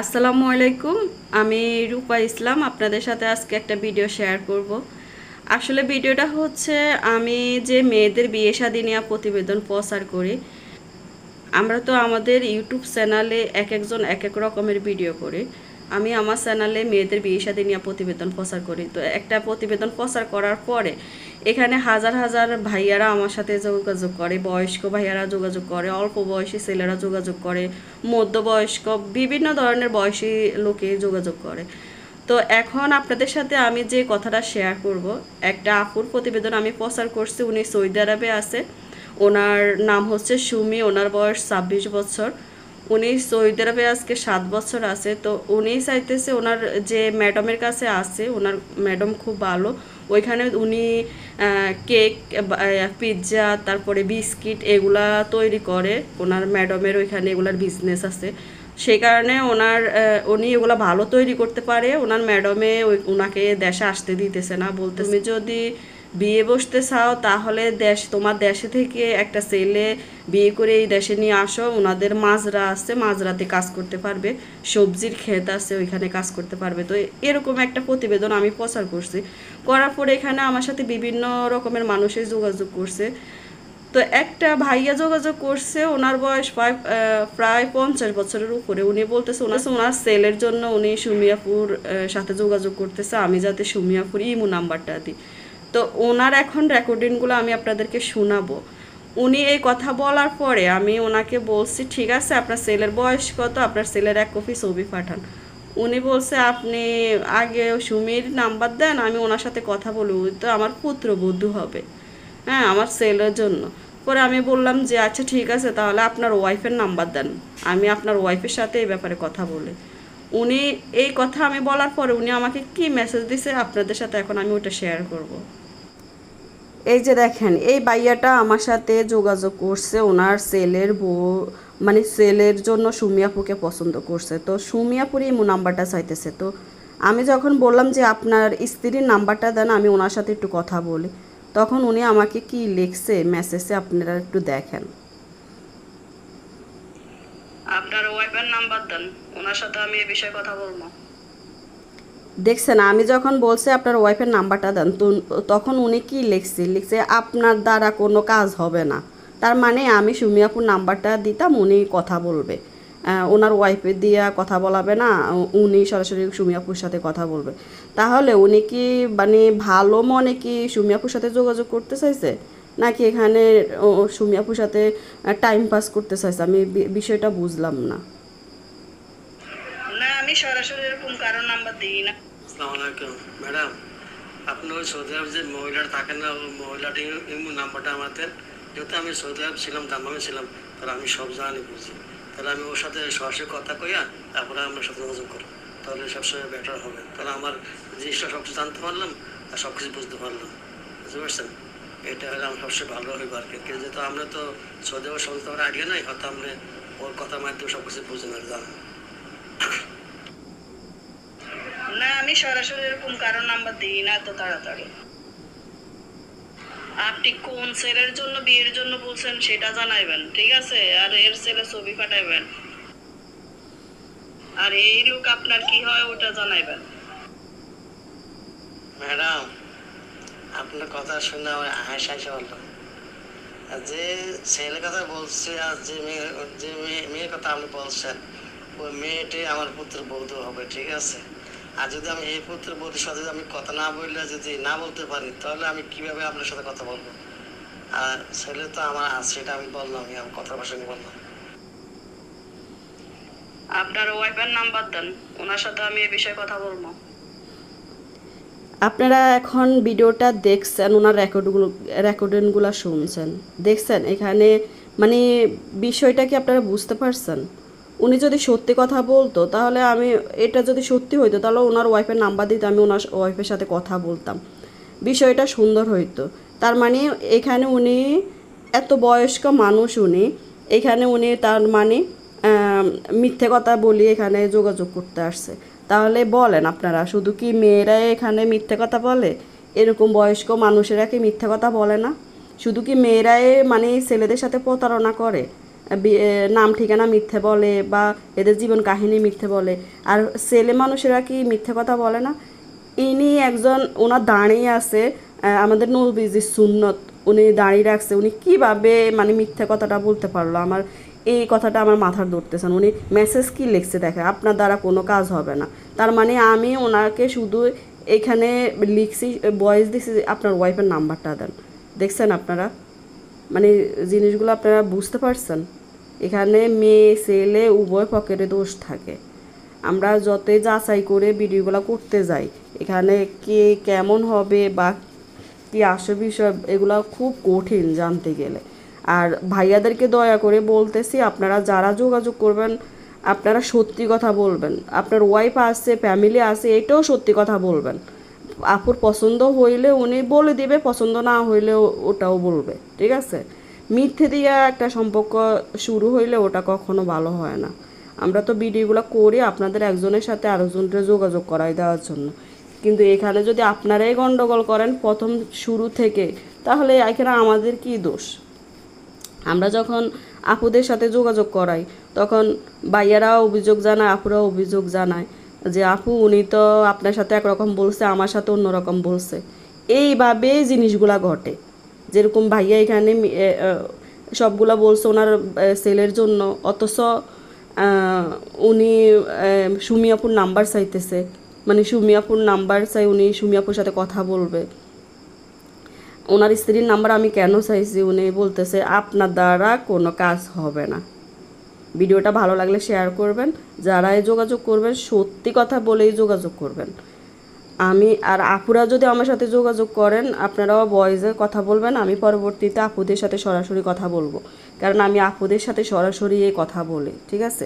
আসসালামু আলাইকুম। আমি রূপা ইসলাম আপনাদের সাথে আজকে একটা ভিডিও শেয়ার করব। আসলে ভিডিওটা হচ্ছে আমি যে মেয়েদের বিয়ে শাদী নিয়ে প্রতিবেদন প্রচার করি। আমরা তো আমাদের ইউটিউব চ্যানেলে এক একজন এক এক রকমের ভিডিও করি। আমি আমার চ্যানেলে মেয়েদের বিয়ে শাদী নিয়ে প্রতিবেদন প্রচার করি। তো একটা প্রতিবেদন প্রচার করার পরে এখানে হাজার হাজার ভাইয়ারা আমার সাথে যোগাযোগ করে, বয়স্ক ভাইয়ারা যোগাযোগ করে, অল্প বয়সী ছেলেরা যোগাযোগ করে, মধ্যবয়স্ক বিভিন্ন ধরনের বয়সী লোকে যোগাযোগ করে। তো এখন আপনাদের সাথে আমি যে কথাটা শেয়ার করব, একটা আপুর প্রতিবেদন আমি প্রচার করছি। উনি সৌদি আরবে আছে। ওনার নাম হচ্ছে সুমি। ওনার বয়স 26 বছর। উনি সৌদি আরবে আজকে 7 বছর আছে। তো উনি চাইতেছে ওনার যে ম্যাডামের কাছে আছে, ওনার ম্যাডাম খুব ভালো। ওইখানে উনি কেক, পিৎজা, তারপরে বিস্কিট এগুলা তৈরি করে। ওনার ম্যাডামের ওইখানে এগুলার বিজনেস আছে। সেই কারণে উনি এগুলো ভালো তৈরি করতে পারে। ওনার ম্যাডামে ওনাকে দেশে আসতে দিতেছে না, বলতে তুমি যদি বিয়ে বসতে চাও তাহলে তোমার দেশে থেকে একটা ছেলে বিয়ে করে এই দেশে নিয়ে আসো। ওনাদের মাজরা আছে, মাজরাতে কাজ করতে পারবে, সবজির ক্ষেত আছে, ওইখানে কাজ করতে পারবে। তো এরকম একটা প্রতিবেদন আমি প্রচার করছি। করার পরে এখানে আমার সাথে বিভিন্ন রকমের মানুষের যোগাযোগ করছে। তো একটা ভাইয়া যোগাযোগ করছে, ওনার বয়স প্রায় 50 বছরের উপরে। উনি বলতেছে ওনার সেলের জন্য উনি সুমিয়াপুর সাথে যোগাযোগ করতেছে, আমি যাতে সুমিয়াপুর ইমো নাম্বারটা দিই। তো ওনার এখন রেকর্ডিংগুলো আমি আপনাদেরকে শোনাবো। উনি এই কথা বলার পরে আমি ওনাকে বলছি, ঠিক আছে আপনার ছেলের বয়স কত, আপনার ছেলের এক কপি ছবি পাঠান। উনি বলছে আপনি আগে সুমির নাম্বার দেন, আমি ওনার সাথে কথা বলবো, তো আমার পুত্রবধূ হবে, হ্যাঁ, আমার ছেলের জন্য। পরে আমি বললাম যে আচ্ছা ঠিক আছে, তাহলে আপনার ওয়াইফের নাম্বার দেন, আমি আপনার ওয়াইফের সাথে এই ব্যাপারে কথা বলি। উনি এই কথা আমি বলার পরে উনি আমাকে কি মেসেজ দিছে আপনাদের সাথে এখন আমি ওটা শেয়ার করব। এই যে দেখেন, এই ভাইয়াটা আমার সাথে যোগাযোগ করছে, ওনার সেলের বউ মানে সেলের জন্য সুমিয়াপুকে পছন্দ করছে। তো সুমিয়াপুরই ইমো নাম্বারটা চাইতেছে। তো আমি যখন বললাম যে আপনার স্ত্রীর নাম্বারটা দেন, আমি ওনার সাথে একটু কথা বলি, তখন উনি আমাকে কি লিখছে মেসেজে আপনারা একটু দেখেন। আপনার ওয়াইফের নাম্বার দেন, ওনার সাথে আমি এই বিষয়ে কথা বলবো। দেখছেন, আমি যখন বলছি আপনার ওয়াইফের নাম্বারটা দেন, তো তখন উনি কি লিখছে আপনার দ্বারা কোনো কাজ হবে না। তার মানে আমি সুমিয়াপুর নাম্বারটা দিতাম, উনি কথা বলবে, ওনার ওয়াইফের দিয়া কথা বলাবে না, উনি সরাসরি সুমিয়াপুর সাথে কথা বলবে। তাহলে উনি কি মানে ভালো মনে কি সুমিয়াপুর সাথে যোগাযোগ করতে চাইছে, নাকি এখানে সুমিয়াপুর সাথে টাইম পাস করতে চাইছে? আমি বিষয়টা বুঝলাম না। না, আমি সরাসরি এরকম কারো নাম্বার দিই না। আসসালামু আলাইকুম ম্যাডাম, আপনি ওই সৌদি আরব যে মহিলাটা থাকেন না, ওই মহিলাটি নাম্বারটা আমার দেন। যেহেতু আমি সৌদি আরব ছিলাম, দাম্মামে ছিলাম, তাহলে আমি সব জানি বুঝি। তাহলে আমি ওর সাথে সরাসরি কথা কইয়া তারপরে আমার সাথে যোগাযোগ করি, তাহলে সবসময় বেটার হবে। তাহলে আমার জিনিসটা সব কিছু জানতে পারলাম আর সব কিছু বুঝতে পারলাম, বুঝতে পারছেন? এটা হলে আমার সবচেয়ে ভালো হবে আর কি। যেহেতু আমরা তো সৌদি আরব সমস্ত আমার আইডিয়া নাই, হয়তো আপনি ওর কথার মাধ্যমে সব কিছু বুঝেন আর জানেন। না, আমি সরাসরি এরকম কারো নাম্বার দিই না এত তাড়াতাড়ি। আপনি কোন ছেলের জন্য বিয়ের জন্য বলছেন সেটা জানাইবেন, ঠিক আছে? আর এর ছেলে ছবি পাঠাইবেন, আর এই লোক আপনার কি হয় ওটা জানাইবেন। ম্যাডাম, আপনার কথা শুনে আমার হাসি বললো। যে ছেলের কথা বলছে আর যে মেয়ের কথা আপনি বলছেন, ওই মেয়েটি আমার পুত্র বধূ হবে, ঠিক আছে? আর যদি আমি এই পুত্র বধূর সাথে আমি কথা না বললে, যদি না বলতে পারি, তাহলে আমি কিভাবে আপনার সাথে কথা বলবো? আর ছেলে তো আমার আছে, সেটা আমি বললাম, আমি আমার কথার ভাষা বললাম। আপনার ওয়াইফের নাম্বার দেন, ওনার সাথে আমি এই বিষয়ে কথা বলবো। আপনারা এখন ভিডিওটা দেখছেন, ওনার রেকর্ডিংগুলো শুনছেন, দেখছেন এখানে মানে বিষয়টা কি আপনারা বুঝতে পারছেন? উনি যদি সত্যি কথা বলতো, তাহলে আমি এটা যদি সত্যি হইতো, তাহলে ওনার ওয়াইফের নাম্বার দিতে আমি ওনার ওয়াইফের সাথে কথা বলতাম, বিষয়টা সুন্দর হইতো। তার মানে এখানে উনি এত বয়স্ক মানুষ, উনি তার মানে মিথ্যে কথা বলি এখানে যোগাযোগ করতে আসছে। তাহলে বলেন আপনারা, শুধু কি মেয়েরাই এখানে মিথ্যে কথা বলে? এরকম বয়স্ক মানুষেরা কি মিথ্যে কথা বলে না? শুধু কি মেয়েরাই মানে ছেলেদের সাথে প্রতারণা করে? নাম ঠিকানা মিথ্যে বলে বা এদের জীবন কাহিনী মিথ্যে বলে। আর ছেলে মানুষেরা কি মিথ্যে কথা বলে না? ইনি একজন, ওনার দাঁড়িয়ে আছে আমাদের নবীজির সুন্নত, উনি দাঁড়িয়ে রাখছে, উনি কিভাবে মানে মিথ্যে কথাটা বলতে পারলো? আমার এই কথাটা আমার মাথার ধরতেছেন। উনি মেসেজ কি লিখছে দেখে, আপনার দ্বারা কোনো কাজ হবে না। তার মানে আমি ওনাকে শুধু এখানে লিখছি, ভয়েস দিছি আপনার ওয়াইফের নাম্বারটা দেন। দেখছেন আপনারা, মানে জিনিসগুলো আপনারা বুঝতে পারছেন? এখানে মেয়ে ছেলে উভয় পক্ষের দোষ থাকে। আমরা যতই যাচাই করে ভিডিওগুলো করতে যাই, এখানে কে কেমন হবে বা কি আসে বিষয়, এগুলো খুব কঠিন জানতে গেলে। আর ভাইয়াদেরকে দয়া করে বলতেছি, আপনারা যারা যোগাযোগ করবেন আপনারা সত্যি কথা বলবেন। আপনার ওয়াইফ আছে, ফ্যামিলি আছে, এটাও সত্যি কথা বলবেন। আপুর পছন্দ হইলে উনি বলে দিবে, পছন্দ না হইলে ওটাও বলবে, ঠিক আছে? মিথ্যে দিয়ে একটা সম্পর্ক শুরু হইলে ওটা কখনো ভালো হয় না। আমরা তো ভিডিওগুলো করি আপনাদের একজনের সাথে আরেকজনের যোগাযোগ করাই দেওয়ার জন্য, কিন্তু এখানে যদি আপনারাই গন্ডগোল করেন প্রথম শুরু থেকে, তাহলে এখানে আমাদের কি দোষ? আমরা যখন আপুদের সাথে যোগাযোগ করাই তখন ভাইয়ারা অভিযোগ জানায়, আপুরা অভিযোগ জানায় যে আপু উনি তো আপনার সাথে একরকম বলছে, আমার সাথে অন্যরকম বলছে। এইভাবেই জিনিসগুলা ঘটে। যেরকম ভাইয়া এখানে সবগুলা বলছে ওনার সেলের জন্য, অথচ উনি সুমি আপুর নাম্বার চাইতেছে, মানে সুমি আপুর নাম্বার চাই, উনি সুমি আপুর সাথে কথা বলবে। ওনার স্ত্রীর নাম্বার আমি কেন চাইছি, উনি বলতেছে আপনার দ্বারা কোনো কাজ হবে না। ভিডিওটা ভালো লাগলে শেয়ার করবেন, যারাই যোগাযোগ করবেন সত্যি কথা বলেই যোগাযোগ করবেন। আমি আর আপুরা যদি আমার সাথে যোগাযোগ করেন আপনারাও ভয়েসে কথা বলবেন, আমি পরবর্তীতে আপুদের সাথে সরাসরি কথা বলবো, কারণ আমি আপুদের সাথে সরাসরি এই কথা বলি, ঠিক আছে?